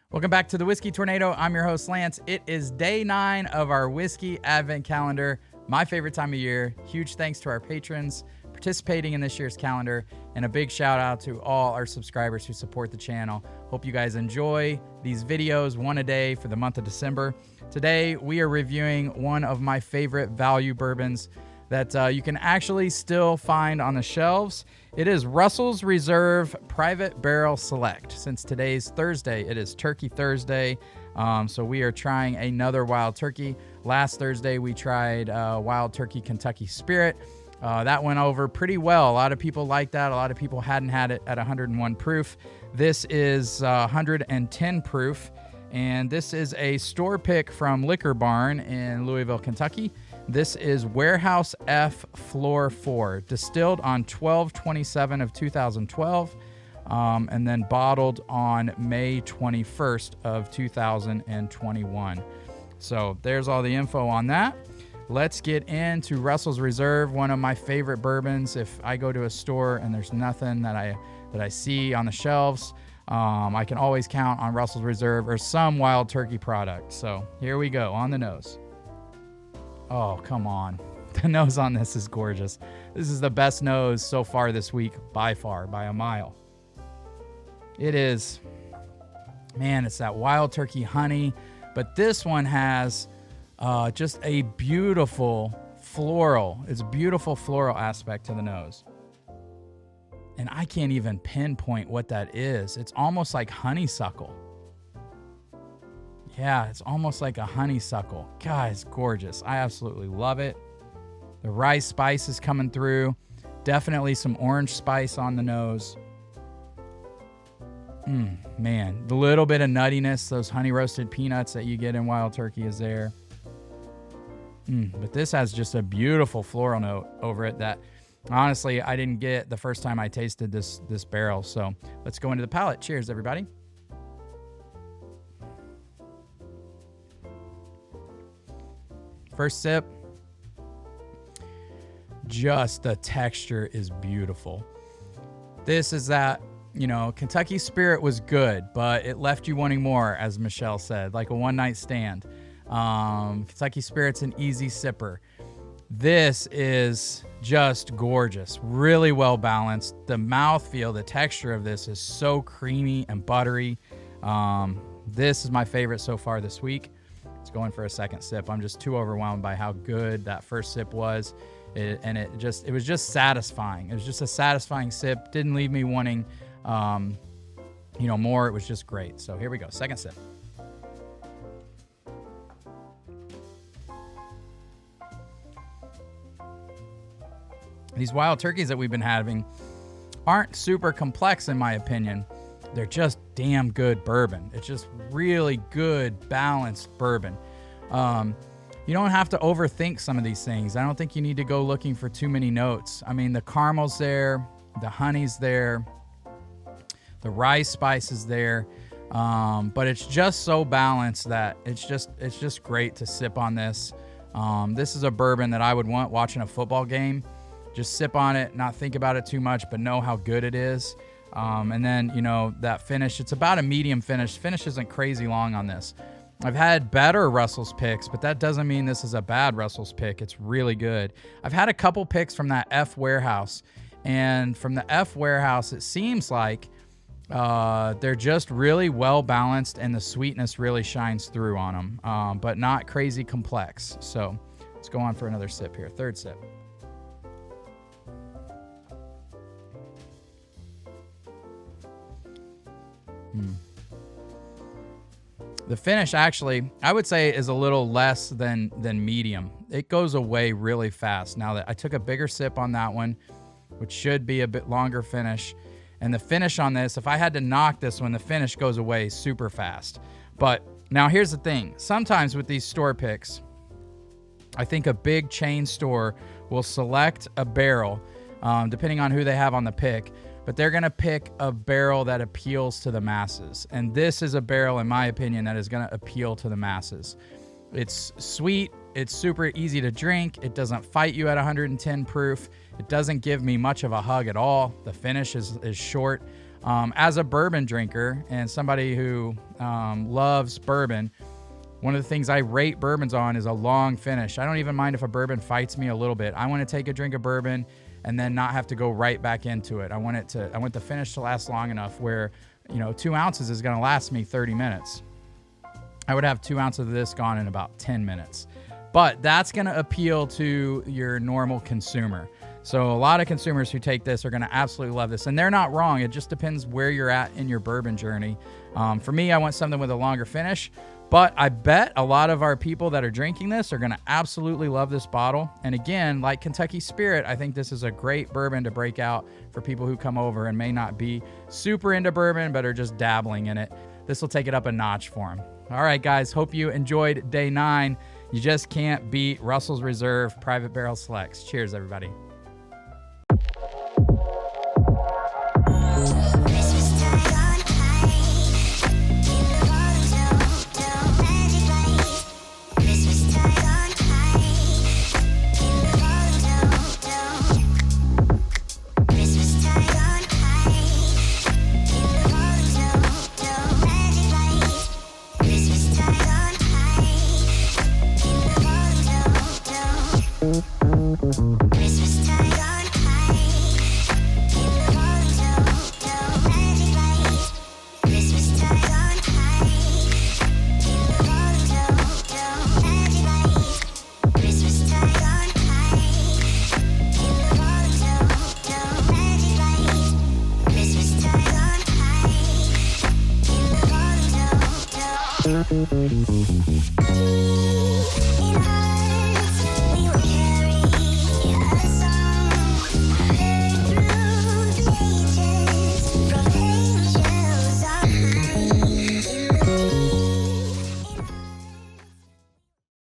Welcome back to the Whiskey Tornado. I'm your host, Lance. It is day 9 of our Whiskey Advent Calendar, my favorite time of year. Huge thanks to our patrons participating in this year's calendar, and a big shout out to all our subscribers who support the channel. Hope you guys enjoy these videos, one a day for the month of December. Today, we are reviewing one of my favorite value bourbons that you can actually still find on the shelves. It is Russell's Reserve Private Barrel Select. Since today's Thursday, it is Turkey Thursday, so we are trying another Wild Turkey. Last Thursday, we tried Wild Turkey Kentucky Spirit. That went over pretty well. A lot of people liked that. A lot of people hadn't had it at 101 proof. This is 110 proof, and this is a store pick from Liquor Barn in Louisville, Kentucky. This is Warehouse F Floor 4, distilled on 12/27 of 2012, and then bottled on May 21st of 2021. So there's all the info on that. Let's get into Russell's Reserve, one of my favorite bourbons. If I go to a store and there's nothing that I see on the shelves, I can always count on Russell's Reserve or some Wild Turkey product. So here we go, on the nose. Oh, come on. The nose on this is gorgeous. This is the best nose so far this week, by far, by a mile. It is, man, it's that Wild Turkey honey, but this one has just a beautiful floral. It's a beautiful floral aspect to the nose. And I can't even pinpoint what that is. It's almost like honeysuckle. Yeah, it's almost like a honeysuckle. God, it's gorgeous. I absolutely love it. The rice spice is coming through. Definitely some orange spice on the nose. Man, the little bit of nuttiness, those honey roasted peanuts that you get in Wild Turkey is there. But this has just a beautiful floral note over it that honestly I didn't get the first time I tasted this barrel. So let's go into the palate. Cheers, everybody. First sip, just the texture is beautiful. This is that, Kentucky Spirit was good, but it left you wanting more, as Michelle said, like a one-night stand. Kentucky Spirit's an easy sipper. This is just gorgeous, really well balanced. The mouthfeel, the texture of this is so creamy and buttery. This is my favorite so far this week. Going for a second sip. I'm just too overwhelmed by how good that first sip was. It was just satisfying. It was just a satisfying sip. Didn't leave me wanting more. It was just great. So here we go. Second sip. These Wild Turkeys that we've been having aren't super complex in my opinion. They're just damn good bourbon. It's just really good, balanced bourbon. You don't have to overthink some of these things. I don't think you need to go looking for too many notes. I mean, the caramel's there, the honey's there, the rice spice is there, but it's just so balanced that it's just great to sip on this. This is a bourbon that I would want watching a football game. Just sip on it, not think about it too much, but know how good it is. And then, that finish, it's about a medium finish. Finish isn't crazy long on this. I've had better Russell's picks, but that doesn't mean this is a bad Russell's pick. It's really good. I've had a couple picks from that F Warehouse, and from the F Warehouse, it seems like they're just really well balanced, and the sweetness really shines through on them, but not crazy complex. So let's go on for another sip here. Third sip. The finish actually, I would say, is a little less than medium. It goes away really fast. Now that I took a bigger sip on that one, which should be a bit longer finish, and the finish on this, if I had to knock this one, the finish goes away super fast. But now here's the thing. Sometimes with these store picks, I think a big chain store will select a barrel, depending on who they have on the pick, but they're going to pick a barrel that appeals to the masses. And this is a barrel, in my opinion, that is going to appeal to the masses. It's sweet. It's super easy to drink. It doesn't fight you at 110 proof. It doesn't give me much of a hug at all. The finish is short. As a bourbon drinker and somebody who loves bourbon, one of the things I rate bourbons on is a long finish. I don't even mind if a bourbon fights me a little bit. I want to take a drink of bourbon and then not have to go right back into it. I want the finish to last long enough where, 2 ounces is going to last me 30 minutes. I would have 2 ounces of this gone in about 10 minutes. But that's going to appeal to your normal consumer. So a lot of consumers who take this are going to absolutely love this. And they're not wrong. It just depends where you're at in your bourbon journey. For me, I want something with a longer finish. But I bet a lot of our people that are drinking this are going to absolutely love this bottle. And again, like Kentucky Spirit, I think this is a great bourbon to break out for people who come over and may not be super into bourbon, but are just dabbling in it. This will take it up a notch for them. All right, guys, hope you enjoyed day 9. You just can't beat Russell's Reserve Private Barrel Selects. Cheers, everybody. Thank you.